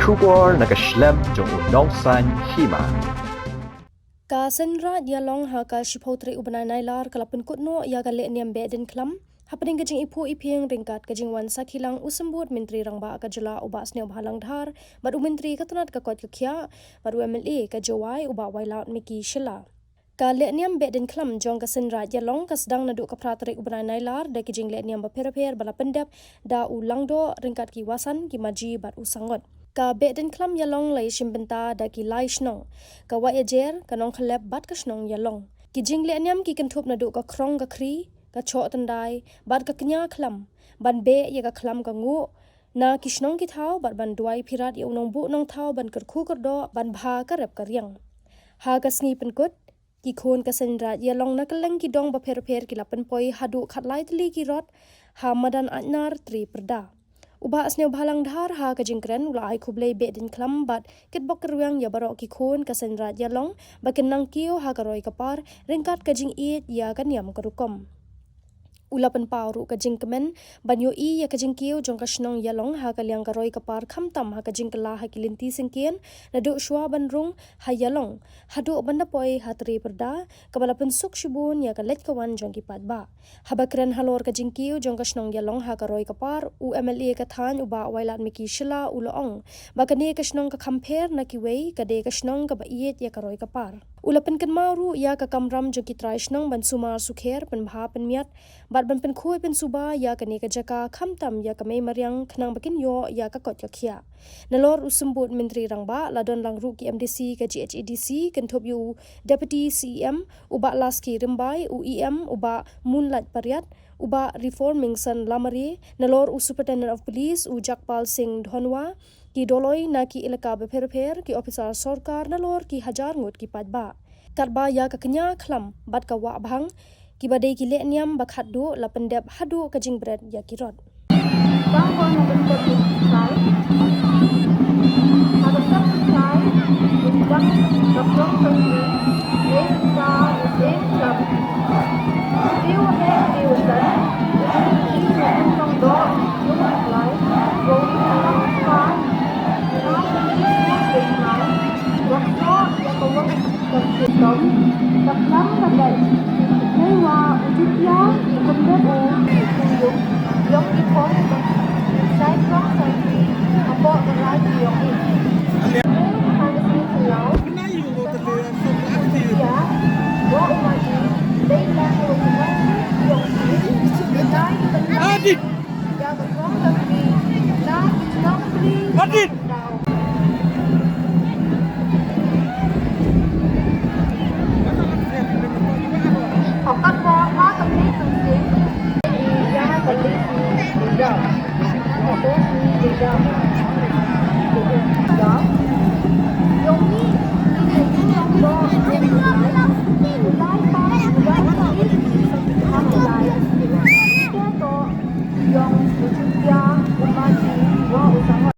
Shubor nakaslem jong unongsan Hima. Ka Seiñraij Ïalong ha ka shipotri ubanai lar kala Pynkut no ya ka Lehniam Behdeiñkhlam happening kajing ipu ipieng ringkat kajing wan sakilang usambut menteri rangba ka jela uba sneu bhalang dhar baru menteri katanat ka kot kya baru MLA ka jawai uba wailaut miki shila. Ka Lehniam Behdeiñkhlam jong ka Seiñraij Ïalong ka sedang nadu ka pratri ubanai lar da kajing Lehniam baper-per bala pendep da ulangdo ringkat ki wasan ki maji bat usangot. Ka Behdeiñkhlam Ïalong lai shimbenta da ki lai shnong ka wa ejer ka nong khalep bat ka shnong Ïalong ki jing Lehniam ki kentup nadu ka krong ka khri ka chok tandai bat ka kenya khlam ban be ya ka khlam ka ngu na ki shnong ki thau bat ban duai phirat ya unong bu nong thau ban kar khu kar do ban bha ka rep ka riang ha ka sngi Pynkut ki khon ka Seiñraij Ïalong na ka leng ki dong ba pher ki lapen poi hadu khat lai tli ki rot ha madan anyar tri perda uba sneu bhalang dhar ha ka jingkren ula ai khublei Behdeiñkhlam bat kitbok kerwang ya barok ki khon ka Seiñraij Ïalong bakin nang kiu ha ka roi kapar ringkat ka jing it ya ka niam ka rukom ula pen pauru ka jing kemen banyo I ya ka jing kiu jong ka shnong Ïalong ha ka liang ka roi kapar kham tam ha ka jing kala ha kilinti singkien na du shwa ban rung ha Ïalong ha du banda poi ha tri perda ka bala pen suk shibun ya ka let ka wan jong ki pat ba ha bakren halor ka jing kiu jong ka shnong Ïalong ha ka roi kapar u MLA ka than uba wailat miki shila ula ong ba ka ne ka shnong ka khamper na ki wei ka de ka shnong ka ba iet ya ka roi kapar ula pen kan maru ya ka kamram jong ki trai shnong ban sumar sukher pen bha pen miat bat ban pen khoi pen suba ya ka ne ka jaka kham tam ya ka mei mariang khnang bakin yo ya ka kot ya khia nalor usumbut menteri rangba ladon langru ki MDC ka GHEDC kan thop yu deputy CEM uba laski rimbai UEM uba munlat pariat uba reforming san lamari nalor superintendent of police u Jakpal Singh Dhonwa ki doloi na ki ilaka beper ki officer sarkar nalor ki hajar ngut ki padba katba ya ka kenya khlam bat ka wa bhang ki badai ki Lehniam bakhat do la pendep hadu ka jing bread ya ki rot bang ko na bentuk sai ada tak sai bidang doktor sendiri lesa lehniam view he view dan ini tentang do yung apply going around far now this now waktu yang kawat terhitung taklang kadai Hewa ujutya kumbebu tunjuk yung ipon sai kong sendiri apa berai yung ini harus dikelau ya wa umaji data yung ini dai adit ya kong sendiri na nongri adit Okat mo ha kami sendiri ya kami tidak apa tidak tidak yung ini yang do yang mulai pas mulai hamilai itu yang ujungnya umaji wa usaha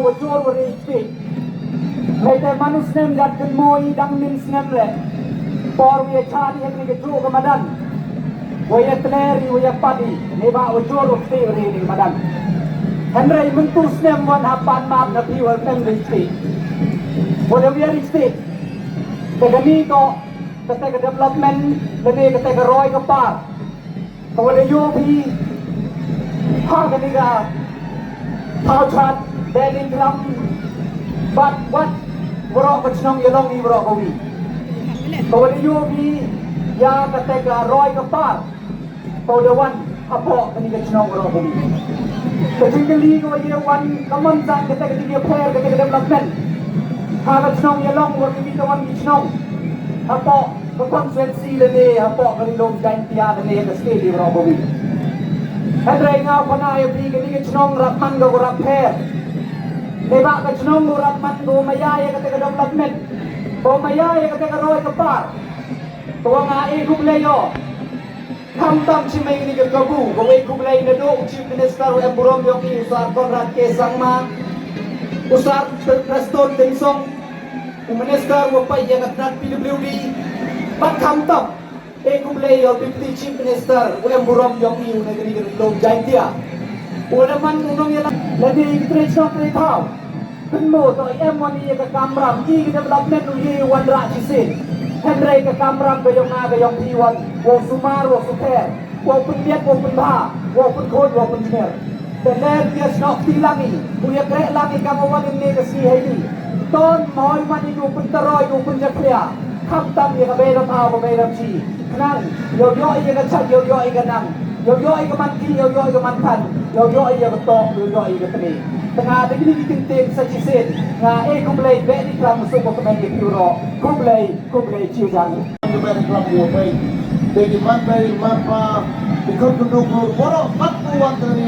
bocor berisi. Mereka manusia yang kenmoi dang min snem le. Por we cari yang ni kecu kemadan. We teleri we padi. Neba bocor berisi beri kemadan. Henry mentu snem wan hapan map na piwal tem berisi. Boleh we berisi. Tegani to ketika development lebih ketika roy kepar. Kalau yo pi hak ni ga How chat Behdeiñkhlam but what borok kecnong Ïalong ni borok kawi. Kalau dia yogi ya ketika roy kepar. Kalau dia wan apa kini kecnong borok kawi. Ketinggali kau dia wan kaman sang ketika dia player ketika development. Hak kecnong Ïalong borok kawi kawan kecnong. Apa konsensi lene apa kini long jain tiada lene keski di borok kawi. Henry ngau pernah yang pergi ke cenong ratman ke orang per. Lebak ke cenong ratman ke maya yang kata development. Ke maya yang kata roy kepar. Tuang ai kubleyo. Kamtam cimeng ni ke kabu. Kau kublei nedok chief minister yang burom yang ini usar konrad ke sangma. Usar preston tengsong. Minister wapai yang kata PWD. Pat kamtam. Kublei yang deputy chief minister yang burom yang ini negeri long jain dia. Ulaman unong yang lagi treasure tau. Kenmo to M1 ni ke kamera ni ke development ni wan ra cisin. Henry ke kamera ke yang na ke yang piwan. Wo sumar wo super. Wo pendiat wo penba. Wo penkod wo penjer. Dan dia snok tilangi. Punya krek lagi kamu wan ini ke si ini. Ton mohon mani ku penteroy ku penjaklia. Kamtam yang keberam tahu keberam si. Nang yo ikan cat yo ikan nang. Yo ikan mati yo ikan mantan. Yo ikan betok yo ikan teri. Tengah ada gini dikenting sajisin. Nah kublei Behdeiñkhlam masuk ke Kementerian Euro. Kublei ciujan. Behdeiñkhlam buat. Jadi mana ikut duduk borok 40 dari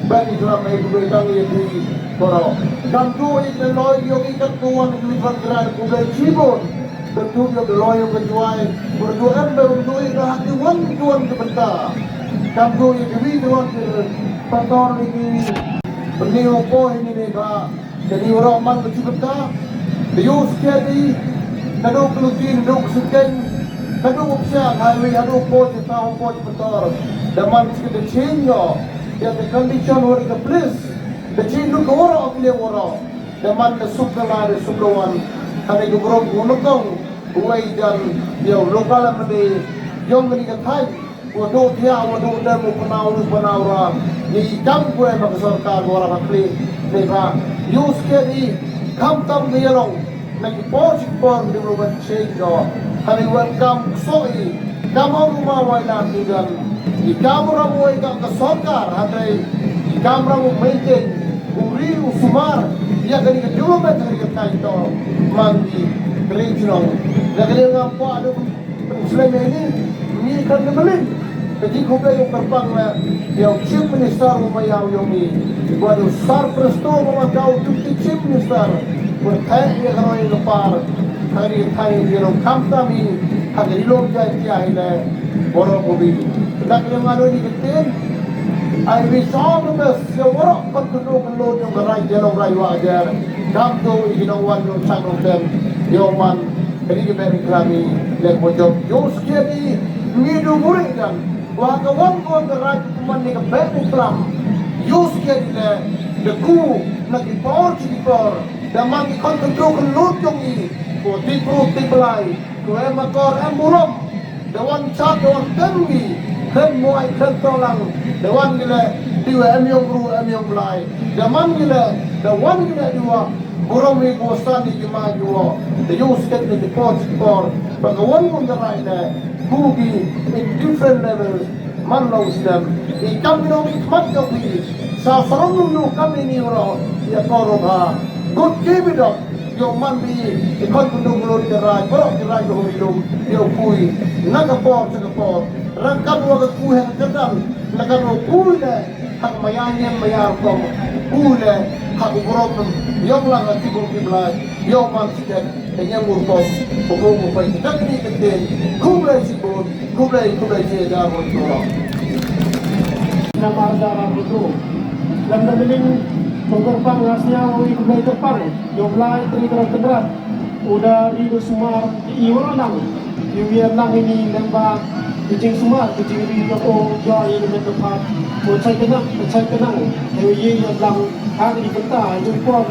Behdeiñkhlam kublei kami di borok. Dan tu ikan loy yo ikan tuan lihat gerak kublei cibon. Tentu yang loyang kejuai berdua berdua itu hati wan tuan sebentar. Kamu yang demi tuan pastor ini berdua poh ini mereka jadi orang man sebentar. Dia sekali kado kelutin duk sekian kado upsiang highway kado poh setahun poh sebentar. Daman sekitar cengyo yang condition orang ke place. Kecil duk orang pilih orang. Daman kesuksesan suksesan. Karena itu grup gunung buai dan yang lokal mende yang mereka thay waduh dia waduh dan penawar jadi kamu buai masyarakat orang akli mereka use kiri kamtam Ïalong lagi positif pun development change karena welcome soi kamu rumah wailan dengan di kamu ramai tak kesokar hadai di kamu ramai maintain uri usumar dia kali ke development kali ke kaito mandi regional lagi dengan apa ada Muslim ini kan kembali jadi kuda yang terbang yang chief minister umayau yang ini buat sar presto memakau deputy chief minister bertanya yang kalau yang lepar hari yang kamtami hari lom jaya tiada borong mobil lagi yang ada ini ketin I wish all the best. Yang orang penduduk yang berai Ïalong rai wajar. Kamu tu inawan yang canggung tem. Yang man ini Behdeiñkhlam ni lek mojok. Yang sekali midu murid dan wakawan berai kuman ni Behdeiñkhlam. Yang sekali le ku nak dipor cipor. Dan man kontrol kelut yang ini. Ko tipru tiplai. Ko emakor emburom. Dewan cat dewan tembi. Khen muai khen tolang. Dewan gila diwa emyong ru emyong belai. Dewan gila diwa burung ni bosan di jemaah diwa. The use get the deposit for. Bagawan pun gerai le. Kugi in different levels. Man knows them. Ikam minum ikmat kau pilih. Sa sarong nu kami ni orang. Ya korong ha. Good keep it up. Yung man bi ikon pundong mulut gerai. Borok gerai kau minum. Yung kui. Nakapor sakapor. Rangkap waktu kuih kedal, lagan kuih hak mayanya mayar kom, kuih hak ukurop, yang lang tibul kiblat, yang mansikat, yang murkom, pokok mupai kita ni keten, kublai sibun, kublai cedar untuk. Nama darah itu, dalam dalam Penggerbang rasnya wui kembali terbang. Yang lain terkerat. Udah di Sumar Ïalong. Ïalong ini lembah kucing Sumar, kucing di Joko Jaya dengan tempat. Saya kenang. Ïalong hari di kota itu pun.